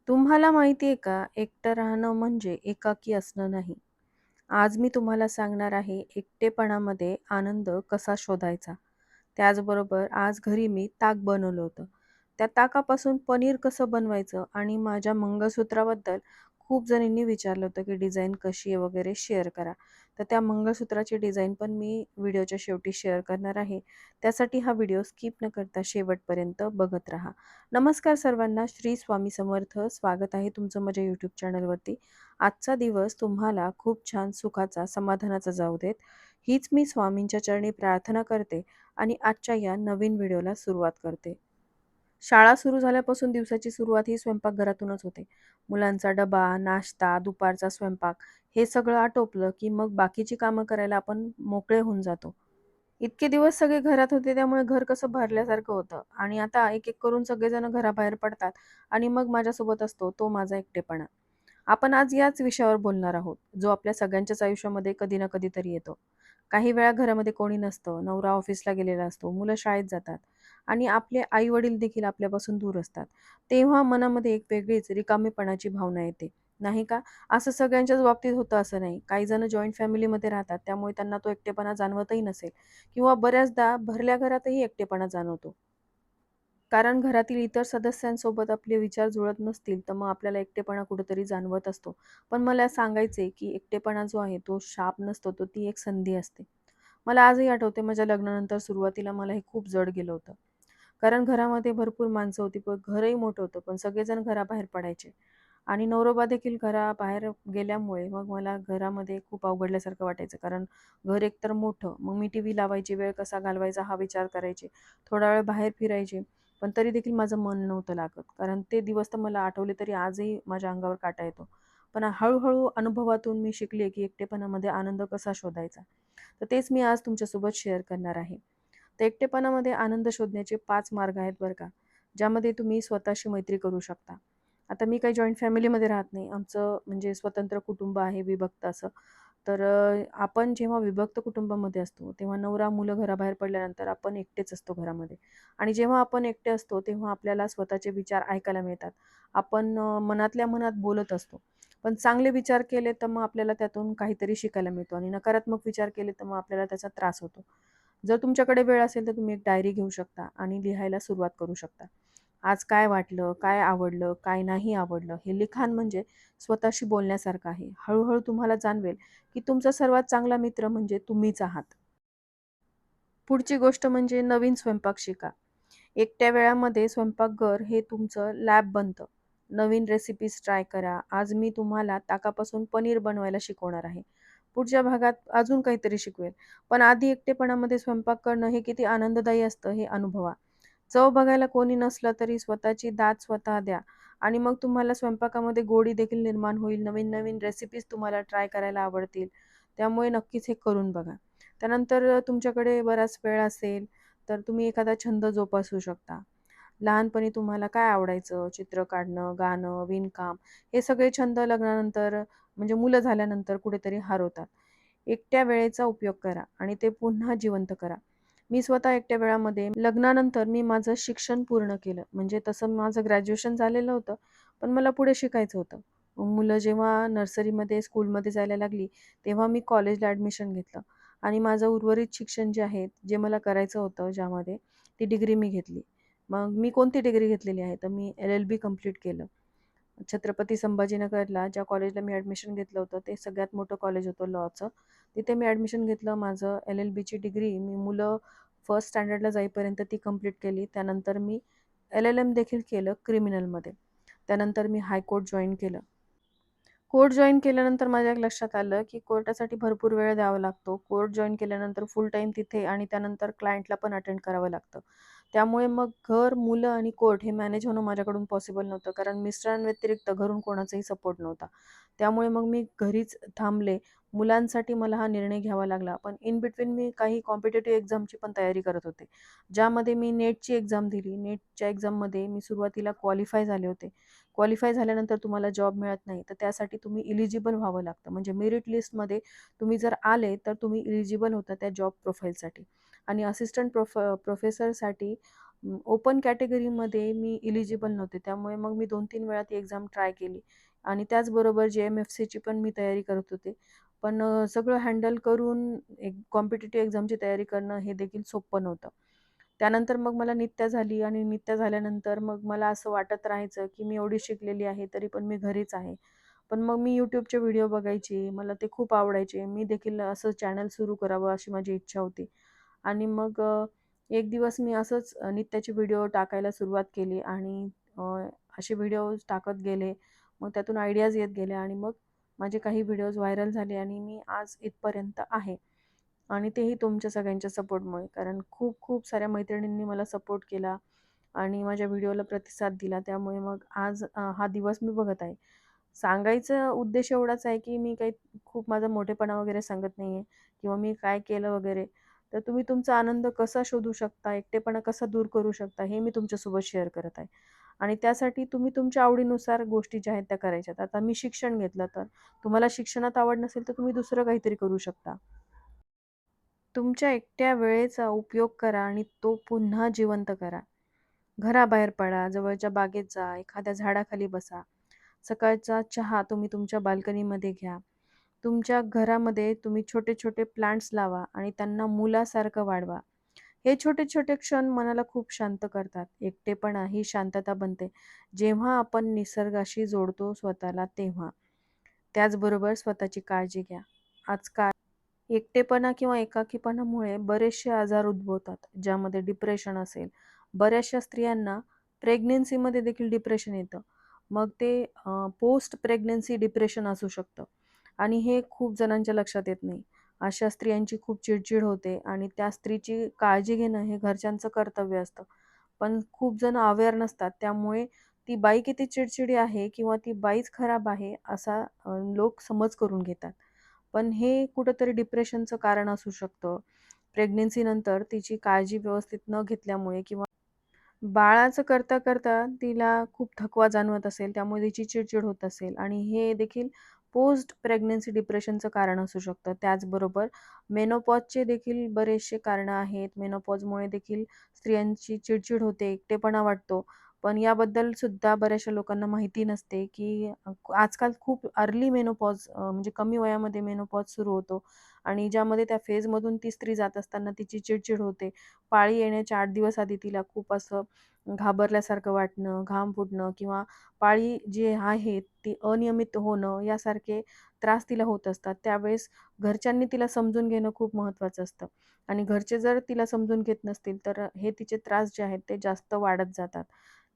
तुम्हाला माहिती आहे का, एकटं राहणं म्हणजे एकाकी असणं नाही. आज मी तुम्हाला सांगणार आहे, एकटेपणामध्ये आनंद कसा शोधायचा. त्याचबरोबर आज घरी मी ताक बनवलं होतं. त्या ताकापासून पनीर कसं बनवायचं आणि माझ्या मंगळसूत्राबद्दल खूप जणींनी विचारलं होतं, की डिझाईन कशी आहे वगैरे शेअर करा. तर त्या मंगळसूत्राची डिझाईन पण मी व्हिडिओच्या शेवटी शेअर करणार आहे. त्यासाठी हा व्हिडिओ स्किप न करता शेवटपर्यंत बघत राहा. नमस्कार सर्वांना, श्री स्वामी समर्थ. स्वागत आहे तुमचं माझ्या यूट्यूब चॅनलवरती. आजचा दिवस तुम्हाला खूप छान सुखाचा, समाधानाचा जाऊ देत. हीच मी स्वामींच्या चरणी प्रार्थना करते आणि आजच्या या नवीन व्हिडिओला सुरुवात करते. शाळा सुरू झाल्यापासून दिवसाची सुरुवात ही स्वयंपाकघरातूनच होते. मुलांचा डबा, नाश्ता, दुपारचा स्वयंपाक हे सगळं आटोपलं, की मग बाकीची कामं करायला आपण मोकळे होऊन जातो. इतके दिवस सगळे घरात होते त्यामुळे घर कसं भरल्यासारखं होतं आणि आता एक-एक करून सगळेजण घराबाहेर पडतात आणि मग माझ्यासोबत असतो तो माझा एकटेपणा. आपण आज याच विषयावर बोलणार आहोत, जो आपल्या सगळ्यांच्याच आयुष्यामध्ये कधी ना कधीतरी येतो. काही वेळा घरामध्ये कोणी नसतं, नवरा ऑफिसला गेलेला असतो, मुलं शाळेत जातात आणि आपले आई-वडील देखील आपल्यापासून दूर असतात. तेव्हा मनामध्ये एक वेगळीच रिकामेपणाची भावना येते, नाही का? असं सगळ्यांच्याच बाबतीत होतं असं नाही. काही जण जॉइंट फॅमिलीमध्ये राहतात, त्यामुळे त्यांना तो एकटेपणा जाणवतही नसेल किंवा बऱ्याचदा भरल्या घरातही एकटेपणा जाणवतो. कारण घरातील इतर सदस्यांसोबत आपले विचार जुळत नसतील, तर मग आपल्याला एकटेपणा कुठेतरी जाणवत असतो. पण मला सांगायचंय, की एकटेपणा जो आहे तो शाप नसतो, तो ती एक संधी असते. मला आजही आठवते माझ्या लग्नानंतर सुरुवातीला मला हे खूप जड गेलं होतं. कारण घरामध्ये भरपूर माणसं होती, पण घरही मोठं होतं, पण सगळेजण घराबाहेर पडायचे आणि नवरोबा देखील घराबाहेर गेल्यामुळे मग मला घरामध्ये खूप अवघडल्यासारखं वाटायचं. कारण घर एकतर मोठं, मग मी टीव्ही लावायची, वेळ कसा घालवायचा हा विचार करायचे. थोडा वेळ बाहेर फिरायचे, पण तरी देखील माझं मन नव्हतं लागत. कारण ते दिवस तर मला आठवले तरी आजही माझ्या अंगावर काटा येतो. पण हळू अनुभवातून मी शिकले, की एकटेपणामध्ये आनंद कसा शोधायचा. तर तेच मी आज तुमच्यासोबत शेअर करणार आहे. तर एकटेपणामध्ये आनंद शोधण्याचे 5 मार्ग आहेत बरं का, ज्यामध्ये तुम्ही स्वतःशी मैत्री करू शकता. आता मी काही जॉइंट फॅमिलीमध्ये राहत नाही. आमचं म्हणजे स्वतंत्र कुटुंब आहे, विभक्त असं. तर आपण जेव्हा विभक्त कुटुंबामध्ये असतो, तेव्हा नवरा, मुलं घराबाहेर पडल्यानंतर आपण एकटेच असतो घरामध्ये आणि जेव्हा आपण एकटे असतो, तेव्हा आपल्याला स्वतःचे विचार ऐकायला मिळतात. आपण मनातल्या मनात बोलत असतो. पण चांगले विचार केले, तर मग आपल्याला त्यातून काहीतरी शिकायला मिळतो आणि नकारात्मक विचार केले, तर मग आपल्याला त्याचा त्रास होतो. जर तुमच्याकडे वेळ असेल, तर तुम्ही एक डायरी घेऊ शकता आणि लिहायला सुरुवात करू शकता. आज काय वाटलं, काय आवडलं, काय नाही आवडलं, हे लिखाण म्हणजे स्वतःशी बोलण्यासारखं आहे. हळू तुम्हाला जाणवेल, की तुमचा सर्वात चांगला मित्र म्हणजे तुम्हीच आहात. पुढची गोष्ट म्हणजे नवीन स्वयंपाक शिका. एकट्या वेळामध्ये स्वयंपाकघर हे तुमचं लॅब बनतं. नवीन रेसिपीज ट्राय करा. आज मी तुम्हाला ताकापासून पनीर बनवायला शिकवणार आहे. पुढच्या भागात अजून काहीतरी शिकवेल. पण आधी एकटेपणामध्ये स्वयंपाक करणं हे किती आनंददायी असतं हे अनुभवा. चव बघायला कोणी नसलं तरी स्वतःची दात स्वतः द्या आणि मग तुम्हाला स्वयंपाकामध्ये गोडी देखील निर्माण होईल. नवीन-नवीन रेसिपीज तुम्हाला ट्राय करायला आवडतील. त्यामुळे नक्कीच हे करून बघा. त्यानंतर तुमच्याकडे बराच वेळ असेल, तर तुम्ही एखादा छंद जोपासू शकता. लहानपणी तुम्हाला काय आवडायचं? चित्र काढणं, गाणं, विणकाम हे सगळे छंद लग्नानंतर म्हणजे मुलं झाल्यानंतर कुठेतरी हरवतात. एकट्या वेळेचा उपयोग करा आणि ते पुन्हा जिवंत करा. मी स्वतः एकट्या वेळामध्ये लग्नानंतर मी माझं शिक्षण पूर्ण केलं. म्हणजे तसं माझं ग्रॅज्युएशन झालेलं होतं, पण मला पुढे शिकायचं होतं. मग मुलं जेव्हा नर्सरीमध्ये, स्कूलमध्ये जायला लागली, तेव्हा मी कॉलेजला ॲडमिशन घेतलं आणि माझं उर्वरित शिक्षण जे आहे, जे मला करायचं होतं ज्यामध्ये, ती डिग्री मी घेतली. मग मी कोणती डिग्री घेतलेली आहे, तर मी LLB कंप्लीट केलं. छत्रपती संभाजीनगरला ज्या कॉलेजला मी ॲडमिशन घेतलं होतं, ते सगळ्यात मोठं कॉलेज होतं लॉचं. तिथे मी ॲडमिशन घेतलं. माझं LLBची डिग्री मी मुलं फर्स्ट स्टँडर्डला जाईपर्यंत ती कंप्लीट केली. त्यानंतर मी LLM देखील केलं क्रिमिनलमध्ये. त्यानंतर मी हायकोर्ट जॉइन केलं. कोर्ट जॉइन केल्यानंतर माझ्या एक लक्षात आलं, की कोर्टासाठी भरपूर वेळ द्यावा लागतो. कोर्ट जॉइन केल्यानंतर फुल टाईम तिथे आणि त्यानंतर क्लायंटला पण अटेंड करावं लागतं. त्यामुळे मग घर, मुलं आणि कोर्ट हे मॅनेज होणं माझ्याकडून पॉसिबल नव्हतं. कारण मिस्टरांव्यतिरिक्त घरून कोणाचाही सपोर्ट नव्हता. त्यामुळे मग मी घरीच थांबले. मुलांसाठी मला हा निर्णय घ्यावा लागला. पण इन बिटवीन मी काही कॉम्पिटिटिव्ह एक्झामची पण तयारी करत होते. ज्यामध्ये मी नेटची एक्झाम दिली. नेटच्या एक्झाममध्ये मी सुरुवातीला क्वालिफाय झाले होते. क्वालिफाय झाल्यानंतर तुम्हाला जॉब मिळत नाही, तर त्यासाठी तुम्ही इलिजिबल व्हावं लागतं. म्हणजे मेरिट लिस्टमध्ये तुम्ही जर आले, तर तुम्ही इलिजिबल होता त्या जॉब प्रोफाईलसाठी आणि असिस्टंट प्रोफेसरसाठी ओपन कॅटेगरीमध्ये मी इलिजिबल नव्हते. त्यामुळे मग मी 2-3 वेळा ती एक्झाम ट्राय केली आणि त्याचबरोबर जे-एम-एफ-सीची पण मी तयारी करत होते. पण सगळं हँडल करून एक कॉम्पिटिटिव्ह एक्झामची तयारी करणं हे देखील सोपं नव्हतं. त्यानंतर मग मला नित्या झाली आणि नित्या झाल्यानंतर मग मला असं वाटत राहायचं, की मी एवढी शिकलेली आहे, तरी पण मी घरीच आहे. पण मग मी YouTubeचे व्हिडिओ बघायची. मला ते खूप आवडायचे. मी देखील असं चॅनल सुरू करावं अशी माझी इच्छा होती. आणि मग एक दिवस मी असंच नित्याचे व्हिडिओ टाकायला सुरुवात केली आणि अ, असे व्हिडिओज टाकत गेले. मग त्यातून आयडियाज येत गेल्या आणि मग माझे काही व्हिडिओज व्हायरल झाले आणि मी आज इथपर्यंत आहे. आणि तेही तुमच्या सगळ्यांच्या सपोर्टमुळे. कारण खूप खूप साऱ्या मैत्रिणींनी मला सपोर्ट केला आणि माझ्या व्हिडिओला प्रतिसाद दिला. त्यामुळे मग आज हा दिवस मी बघत आहे. सांगायचा उद्देश एवढाच आहे, की मी काही खूप माझा मोठेपणा वगैरे सांगत नाहीये किंवा मी काय केलं वगैरे. तर तुम्ही तुमचा आनंद कसा शोधू शकता, एकटेपणा कसा दूर करू शकता, हे मी तुमच्यासोबत शेअर करत आहे. आणि त्यासाठी तुम्ही तुमच्या आवडीनुसार गोष्टी ज्या आहेत त्या करायच्यात. आता मी शिक्षण घेतलं, तर तुम्हाला शिक्षणात आवड नसेल, तर तुम्ही दुसरं काहीतरी करू शकता. तुमच्या एकट्या वेळेचा उपयोग करा आणि तो पुन्हा जिवंत करा. घराबाहेर पडा, जवळच्या बागेत जा, एखाद्या झाडाखाली बसा. सकाळचा चहा तुम्ही तुमच्या बाल्कनीमध्ये घ्या. तुमच्या घरामध्ये तुम्ही छोटे-छोटे प्लांट्स लावा आणि त्यांना मुलासारखं वाढवा. हे छोटे-छोटे क्षण मनाला खूप शांत करतात. एकटेपणा ही शांतता बनते, जेव्हा आपण निसर्गाशी जोडतो स्वतःला तेव्हा. त्याचबरोबर स्वतःची काळजी घ्या. आजकाल एकटेपणा किंवा एकाकीपणामुळे बरेचसे आजार उद्भवतात, ज्यामध्ये डिप्रेशन असेल. बऱ्याचशा स्त्रियांना प्रेग्नन्सीमध्ये देखील डिप्रेशन येतं. मग ते पोस्ट प्रेग्नन्सी डिप्रेशन असू शकतं आणि हे खूप जणांच्या लक्षात येत नाही. अशा स्त्रियांची खूप चिडचिड होते आणि त्या स्त्रीची काळजी घेणं हे घरच्यांचं कर्तव्य असतं. पण खूप जण अवेअर नसतात. त्यामुळे ती बाई किती चिडचिडी आहे किंवा ती बाईच खराब आहे असा लोक समज करून घेतात. पण हे कुठेतरी डिप्रेशनचं कारण असू शकतं. प्रेग्नन्सीनंतर तिची काळजी व्यवस्थित न घेतल्यामुळे किंवा बाळाचं करता-करता तिला खूप थकवा जाणवत असेल, त्यामुळे तिची चिड होत असेल आणि हे देखील पोस्ट प्रेग्नन्सी डिप्रेशनचं कारण असू शकतं. त्याचबरोबर मेनोपॉजचे देखील बरेचसे कारणं आहेत. मेनोपॉजमुळे देखील स्त्रियांची चिड होते, एकटेपणा वाटतो. पण याबद्दल सुद्धा बऱ्याचशा लोकांना माहिती नसते, की आजकाल खूप अर्ली मेनोपॉज म्हणजे कमी वयामध्ये मेनोपॉज सुरू होतो आणि ज्यामध्ये त्या फेजमधून ती स्त्री जात असताना तिची चिड होते. पाळी येण्याच्या 8 दिवस आधी तिला खूप असं घाबरल्यासारखं वाटणं, घाम फुटणं किंवा पाळी जी आहे ती अनियमित होणं यासारखे त्रास तिला होत असतात. त्यावेळेस घरच्यांनी तिला समजून घेणं खूप महत्त्वाचं असतं आणि घरचे जर तिला समजून घेत नसतील, तर हे तिचे त्रास जे आहेत ते जास्त वाढत जातात.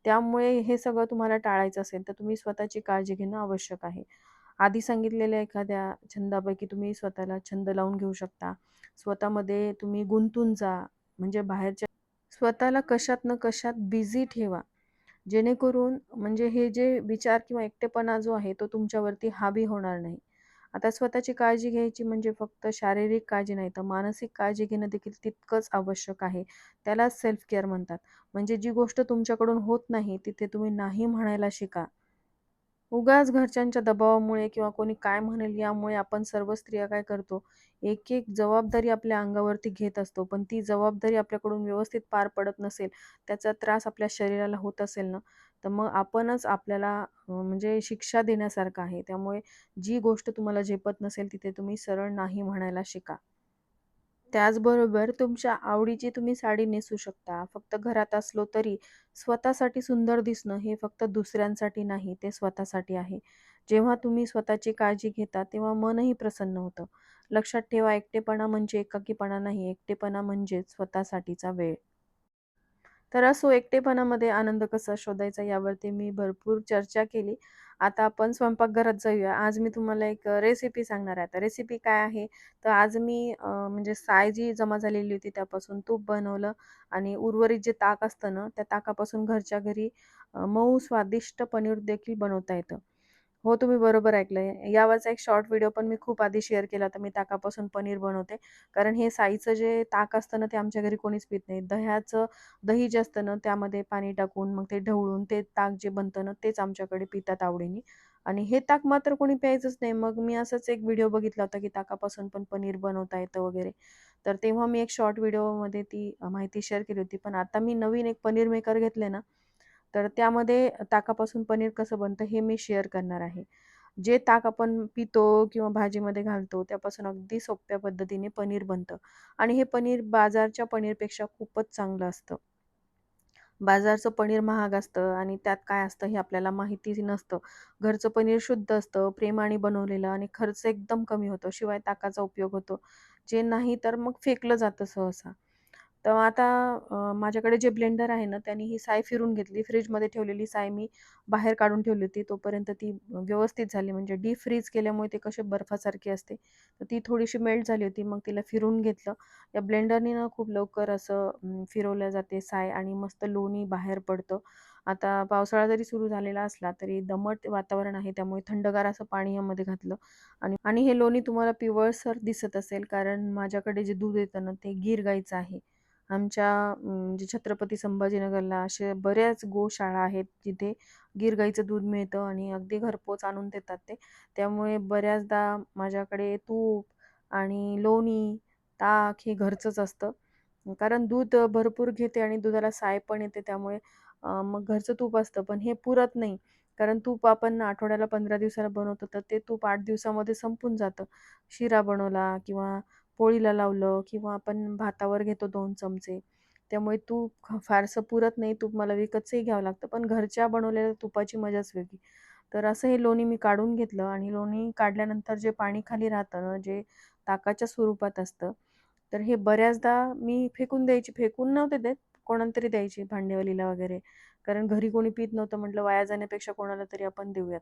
त्यामुळे हे सगळं तुम्हाला टाळायचं असेल, तर तुम्ही स्वतःची काळजी घेणं आवश्यक आहे. आधी सांगितलेल्या एखाद्या छंदापैकी तुम्ही स्वतःला छंद लावून घेऊ शकता. स्वतःमध्ये तुम्ही गुंतून जा. म्हणजे बाहेरच्या स्वतःला कशात ना कशात बिझी ठेवा. जेणेकरून म्हणजे हे जे विचार किंवा एकटेपणा जो आहे तो तुमच्यावरती हावी होणार नाही. आता स्वतःची काळजी घ्यायची म्हणजे फक्त शारीरिक काळजी नाही, तर मानसिक काळजी घेणं देखील तितकंच आवश्यक आहे. त्यालाच सेल्फ केअर म्हणतात. म्हणजे जी गोष्ट तुमच्याकडून होत नाही, तिथे तुम्ही नाही म्हणायला शिका. उगाच घरच्यांच्या दबावामुळे किंवा कोणी काय म्हणेल यामुळे आपण सर्व स्त्रिया काय करतो, एक-एक जबाबदारी आपल्या अंगावरती घेत असतो. पण ती जबाबदारी आपल्याकडून व्यवस्थित पार पडत नसेल, त्याचा त्रास आपल्या शरीराला होत असेल ना, तर मग आपणच आपल्याला म्हणजे शिक्षा देण्यासारखं आहे. त्यामुळे जी गोष्ट तुम्हाला झेपत नसेल, तिथे तुम्ही सरळ नाही म्हणायला शिका. त्याचबरोबर तुमच्या आवडीची तुम्ही साडी नेसू शकता. फक्त घरात असलो तरी स्वतःसाठी सुंदर दिसणं हे फक्त दुसऱ्यांसाठी नाही, ते स्वतःसाठी आहे. जेव्हा तुम्ही स्वतःची काळजी घेता, तेव्हा मनही प्रसन्न होतं. लक्षात ठेवा, एकटेपणा म्हणजे एकाकीपणा नाही, एकटेपणा म्हणजेच स्वतःसाठीचा वेळ. तर असो एकटेपणामध्ये आनंद कसा शोधायचा यावरती मी भरपूर चर्चा केली. आता आपण स्वयंपाकघरात जाऊया. आज मी तुम्हाला एक रेसिपी सांगणार आहे. आता रेसिपी काय आहे, तर आज मी म्हणजे साय जी जमा झालेली होती त्यापासून तूप बनवलं आणि उर्वरित जे ताक असतं ना, त्या ताकापासून घरच्या घरी मऊ स्वादिष्ट पनीर देखील बनवता येतं. हो, तुम्ही बरोबर ऐकलंय. यावरचा एक शॉर्ट व्हिडिओ पण मी खूप आधी शेअर केला होता. मी ताकापासून पनीर बनवते. कारण हे साईचं जे ताक असतं ना, ते आमच्या घरी कोणीच पीत नाही. दही जे असतं ना, त्यामध्ये पाणी टाकून मग ते ढवळून ते ताक जे बनतं ना, तेच आमच्याकडे पितात आवडीने. आणि हे ताक मात्र कोणी प्यायचंच नाही. मग मी असाच एक व्हिडिओ बघितला होता, की ताकापासून पण पनीर बनवता येतं वगैरे. तर तेव्हा मी एक शॉर्ट व्हिडिओमध्ये ती माहिती शेअर केली होती. पण आता मी नवीन एक पनीर मेकर घेतले ना, तर त्यामध्ये ताकापासून पनीर कसं बनतं हे मी शेअर करणार आहे. जे ताक आपण पितो किंवा भाजीमध्ये घालतो त्यापासून अगदी सोप्या पद्धतीने पनीर बनतं आणि हे पनीर बाजारच्या पनीरपेक्षा खूपच चांगलं असतं. बाजारचं पनीर महाग असतं आणि त्यात काय असतं हे आपल्याला माहिती नसतं. घरचं पनीर शुद्ध असतं, प्रेमाने बनवलेलं आणि खर्च एकदम कमी होतो. शिवाय ताकाचा उपयोग होतो. जे नाही तर मग फेकलं जातं सहसा. तर आता माझ्याकडे जे ब्लेंडर आहे ना, त्याने ही साय फिरून घेतली. फ्रिजमध्ये ठेवलेली साय मी बाहेर काढून ठेवली होती. तोपर्यंत ती व्यवस्थित झाली. म्हणजे डीप फ्रीज केल्यामुळे ते कसे बर्फासारखी असते. तर ती थोडीशी मेल्ट झाली होती. मग तिला फिरून घेतलं. या ब्लेंडरनी ना खूप लवकर असं फिरवल्या जाते साय आणि मस्त लोणी बाहेर पडतं. आता पावसाळा जरी सुरू झालेला असला तरी दमट वातावरण आहे त्यामुळे थंडगार असं पाणी यामध्ये घातलं आणि हे लोणी तुम्हाला पिवळसर दिसत असेल कारण माझ्याकडे जे दूध येतं ना ते गीर गाईचं आहे. आमच्या म्हणजे छत्रपती संभाजीनगरला अशा बऱ्याच गोशाळा आहेत जिथे गीर गाईचं दूध मिळतं आणि अगदी घरपोच आणून देतात ते. त्यामुळे बऱ्याचदा माझ्याकडे तूप आणि लोणी, ताक हे घरचंच असतं. कारण दूध भरपूर घेते आणि दुधाला साय पण येते त्यामुळे मग घरचं तूप असतं. पण हे पुरत नाही. कारण तूप आपण आठवड्याला 15 दिवसाला बनवतो तर ते तूप 8 दिवसामध्ये संपून जातं. शिरा बनवला किंवा पोळीला लावलं किंवा आपण भातावर घेतो 2 चमचे. त्यामुळे तूप फारसं पुरत नाही. तूप मला विकतचंही घ्यावं लागतं. पण घरच्या बनवलेल्या तुपाची मजाच वेगळी. तर असं हे लोणी मी काढून घेतलं आणि लोणी काढल्यानंतर जे पाणी खाली राहतं ना, जे ताकाच्या स्वरूपात असतं, तर हे बऱ्याचदा मी फेकून द्यायची. फेकून नव्हते देत, कोणाला तरी द्यायची भांडेवालीला वगैरे. कारण घरी कोणी पीत नव्हतं. म्हटलं वाया जाण्यापेक्षा कोणाला तरी आपण देऊयात.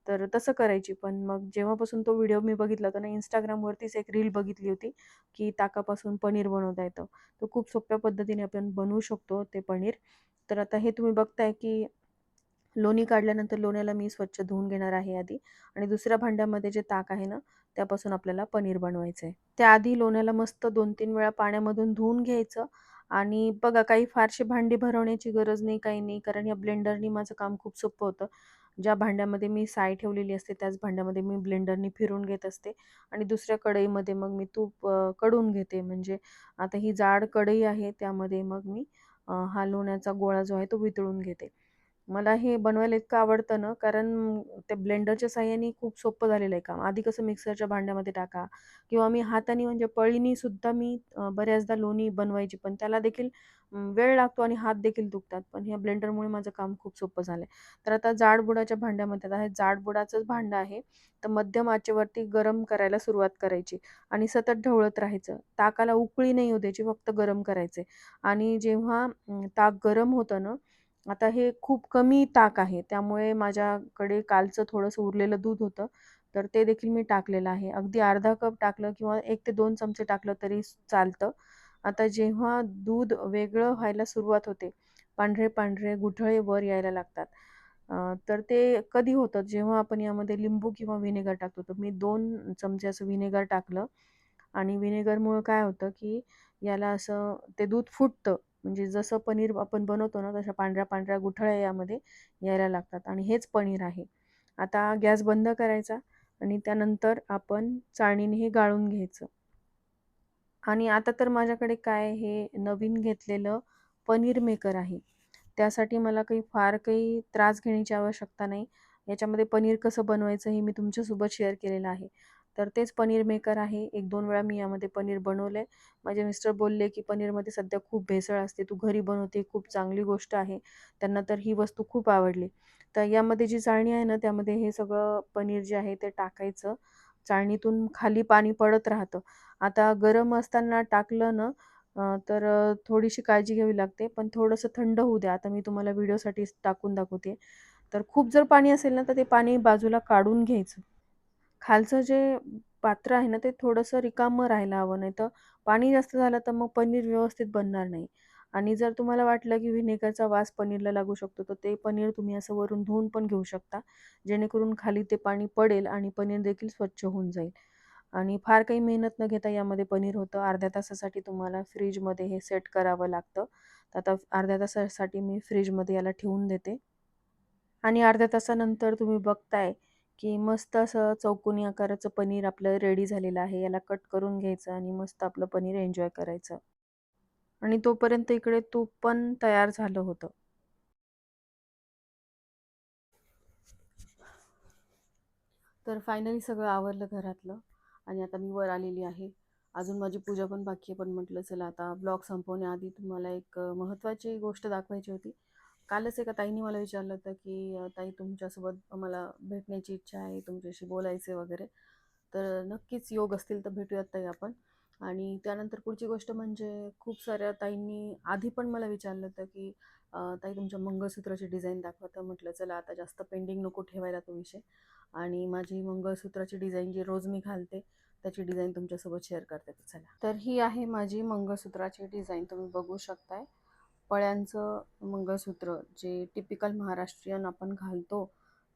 तर तसं करायची. पण मग जेव्हापासून तो व्हिडिओ मी बघितला होता ना, Instagramवरतीच एक रील बघितली होती, की ताकापासून पनीर बनवता येतं. तर खूप सोप्या पद्धतीने आपण बनवू शकतो ते पनीर. तर आता हे तुम्ही बघताय, की लोणी काढल्यानंतर लोण्याला मी स्वच्छ धुवून घेणार आहे आधी आणि दुसऱ्या भांड्यामध्ये जे ताक आहे ना, त्यापासून आपल्याला पनीर बनवायचं आहे. त्याआधी लोण्याला मस्त 2-3 वेळा पाण्यामधून धुवून घ्यायचं आणि बघा काही फारशी भांडी भरवण्याची गरज नाही, काही नाही. कारण या ब्लेंडरनी माझं काम खूप सोपं होतं. ज्या भांड्यामध्ये मी साय ठेवलेली असते, त्याच भांड्यामध्ये मी ब्लेंडरनी फिरवून घेत असते आणि दुसऱ्या कढईमध्ये मग मी तूप कढवून घेते. म्हणजे आता ही जाड कढई आहे, त्यामध्ये मग मी हा लोण्याचा गोळा जो आहे तो वितळून घेते. मला हे बनवायला इतकं आवडतं ना, कारण त्या ब्लेंडरच्या साहाय्याने खूप सोपं झालेलं आहे काम. आधी कसं मिक्सरच्या भांड्यामध्ये टाका किंवा मी हाताने म्हणजे पळीनी सुद्धा मी बऱ्याचदा लोणी बनवायची. पण त्याला देखील वेळ लागतो आणि हात देखील दुखतात. पण ह्या ब्लेंडरमुळे माझं काम खूप सोपं झालंय. तर आता जाडबुडाच्या भांड्यामध्ये आता हे जाडबुडाचंच भांडं आहे. तर मध्यम आचेवरती गरम करायला सुरुवात करायची आणि सतत ढवळत राहायचं. ताकाला उकळी नाही येऊ द्यायची, फक्त गरम करायचे आणि जेव्हा ताक गरम होतं ना, आता हे खूप कमी ताक आहे. त्यामुळे माझ्याकडे कालचं थोडंसं उरलेलं दूध होतं. तर ते देखील मी टाकलेलं आहे. अगदी अर्धा कप टाकलं किंवा 1 ते 2 चमचे टाकलं तरी चालतं. आता जेव्हा दूध वेगळं व्हायला सुरुवात होते, पांढरे-पांढरे गुठळे वर यायला लागतात. तर ते कधी होतं जेव्हा आपण यामध्ये लिंबू किंवा व्हिनेगर टाकतो. तर मी 2 चमचे असं व्हिनेगर टाकलं आणि व्हिनेगरमुळं काय होतं, की याला असं ते दूध फुटतं. म्हणजे जसं पनीर आपण बनवतो ना, तशा पांढऱ्या-पांढऱ्या गुठळ्या यामध्ये यायला लागतात आणि हेच पनीर आहे. आता गॅस बंद करायचा आणि त्यानंतर आपण चाळणीने हे गाळून घ्यायचं. आणि आता तर माझ्याकडे काय हे नवीन घेतलेलं पनीर मेकर आहे. त्यासाठी मला फार काही त्रास घेण्याची आवश्यकता नाही. याच्यामध्ये पनीर कसं बनवायचं हे मी तुमच्यासोबत शेअर केलेलं आहे. तर तेच पनीर मेकर आहे. 1-2 वेळा मी यामध्ये पनीर बनवलंय. माझे मिस्टर बोलले, की "पनीरमध्ये सध्या खूप भेसळ असते. तू घरी बनवते, खूप चांगली गोष्ट आहे." त्यांना तर ही वस्तू खूप आवडली. तर यामध्ये जी चाळणी आहे ना, त्यामध्ये हे सगळं पनीर जे आहे ते टाकायचं. चाळणीतून खाली पाणी पडत राहतं. आता गरम असताना टाकलं ना तर थोडीशी काळजी घ्यावी लागते. पण थोडंसं थंड होऊ द्या. आता मी तुम्हाला व्हिडिओसाठी टाकून दाखवते. तर खूप जर पाणी असेल ना, तर ते पाणी बाजूला काढून घ्यायचं. खालचं जे पात्र आहे ना, ते थोडंसं रिकामं राहायला हवं. नाहीतर पाणी जास्त झालं, तर मग पनीर व्यवस्थित बनणार नाही. आणि जर तुम्हाला वाटलं, की व्हिनेगरचा वास पनीरला लागू शकतो, तर ते पनीर तुम्ही असं वरून धुवून पण घेऊ शकता. जेणेकरून खाली ते पाणी पडेल आणि पनीर देखील स्वच्छ होऊन जाईल. आणि फार काही मेहनत न घेता यामध्ये पनीर होतं. अर्ध्या तासासाठी तुम्हाला फ्रिजमध्ये हे सेट करावं लागतं. तर आता अर्ध्या तासासाठी मी फ्रिजमध्ये याला ठेवून देते. आणि अर्ध्या तासानंतर तुम्ही बघताय, की मस्त असं चौकोनी आकाराचं पनीर आपलं रेडी झालेलं आहे. याला कट करून घ्यायचं आणि मस्त आपलं पनीर एन्जॉय करायचं. आणि तोपर्यंत इकडे तूप पण तयार झालं होतं. तर फायनली सगळं आवरलं घरातलं आणि आता मी वर आलेली आहे. अजून माझी पूजा पण बाकी आहे, पण म्हटलं चला आता ब्लॉग संपवण्याआधी तुम्हाला एक महत्त्वाची गोष्ट दाखवायची होती. कालच एका ताईंनी मला विचारलं होतं, की ताई तुमच्यासोबत मला भेटण्याची इच्छा आहे, तुमच्याशी बोलायचे वगैरे. तर नक्कीच योग असतील तर भेटूयात ताई आपण. आणि त्यानंतर पुढची गोष्ट म्हणजे खूप साऱ्या ताईंनी आधी पण मला विचारलं होतं, की ताई तुमच्या मंगळसूत्राची डिझाईन दाखवा. तर म्हटलं चला आता जास्त पेंडिंग नको ठेवायला तो विषय. आणि माझी मंगळसूत्राची डिझाईन जी रोज मी घालते त्याची डिझाईन तुमच्यासोबत शेअर करते. तर चला, तर ही आहे माझी मंगळसूत्राची डिझाईन. तुम्ही बघू शकताय पळ्यांचं मंगळसूत्र जे टिपिकल महाराष्ट्रीयन आपण घालतो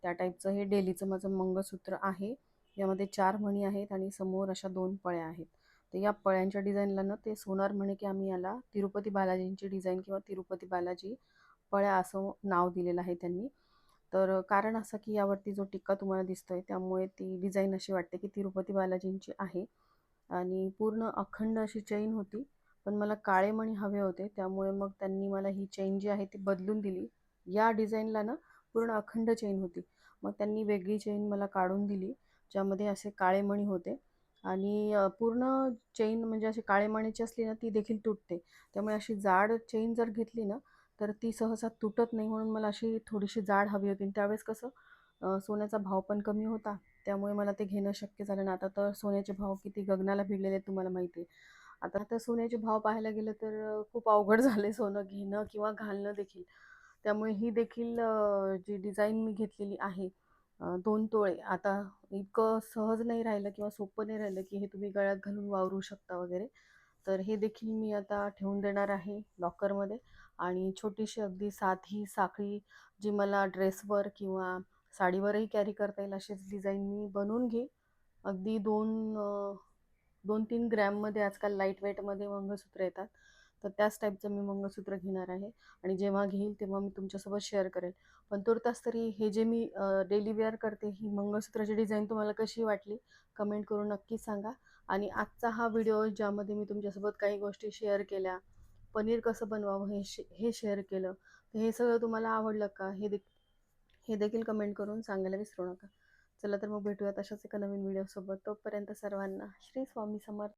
त्या टाईपचं हे डेलीचं माझं मंगळसूत्र आहे. यामध्ये 4 मणी आहेत आणि समोर अशा 2 पळ्या आहेत. तर या पळ्यांच्या डिझाईनला ना ते सोनार म्हणे, की आम्ही याला तिरुपती बालाजींची डिझाईन किंवा तिरुपती बालाजी पळ्या असं नाव दिलेलं आहे त्यांनी. तर कारण असं की यावरती जो टिक्का तुम्हाला दिसतोय त्यामुळे ती डिझाईन अशी वाटते की तिरुपती बालाजींची आहे. आणि पूर्ण अखंड अशी चेन होती, पण मला काळे मणी हवे होते त्यामुळे मग त्यांनी मला ही चेन जी आहे ती बदलून दिली. या डिझाईनला ना पूर्ण अखंड चेन होती, मग त्यांनी वेगळी चेन मला काढून दिली ज्यामध्ये असे काळे मणी होते. आणि पूर्ण चेन म्हणजे अशी काळे मणीची असली ना ती देखील तुटते, त्यामुळे अशी जाड चेन जर घेतली ना तर ती सहसा तुटत नाही, म्हणून मला अशी थोडीशी जाड हवी होती. त्यावेळेस कसं सोन्याचा भाव पण कमी होता त्यामुळे मला ते घेणं शक्य झालं ना. आता तर सोन्याचे भाव किती गगनाला भिडलेले आहेत तुम्हाला माहिती आहे. आता तर सोन्याचे भाव पाहायला गेलं तर खूप अवघड झाले सोनं घेणं किंवा घालणं देखील. त्यामुळे ही देखील जी डिझाईन मी घेतलेली आहे 2 तोळे, आता इतकं सहज नाही राहिलं किंवा सोपं नाही राहिलं की हे तुम्ही गळ्यात घालून वावरू शकता वगैरे. तर हे देखील मी आता ठेवून देणार आहे लॉकरमध्ये. आणि छोटीशी अगदी साधी साखळी जी मला ड्रेसवर किंवा साडीवरही कॅरी करता येईल अशीच डिझाईन मी बनवून घेईन. अगदी 2-3 ग्रॅममध्ये आजकाल लाईट वेटमध्ये मंगळसूत्र येतात. तर त्याच टाईपचं मी मंगळसूत्र घेणार आहे आणि जेव्हा घेईल तेव्हा मी तुमच्यासोबत शेअर करेल. पण तुर्तास तरी हे जे मी डेली वेअर करते ही मंगळसूत्राची डिझाईन तुम्हाला कशी वाटली कमेंट करून नक्की सांगा. आणि आजचा हा व्हिडिओ ज्यामध्ये मी तुमच्यासोबत काही गोष्टी शेअर केल्या, पनीर कसं बनवावं हे शेअर केलं, तर हे सगळं तुम्हाला आवडलं का हे देखील कमेंट करून सांगायला विसरू नका. चला तर मग भेटूयात अशाच एका नवीन व्हिडिओसोबत. तोपर्यंत सर्वांना श्री स्वामी समर्थ.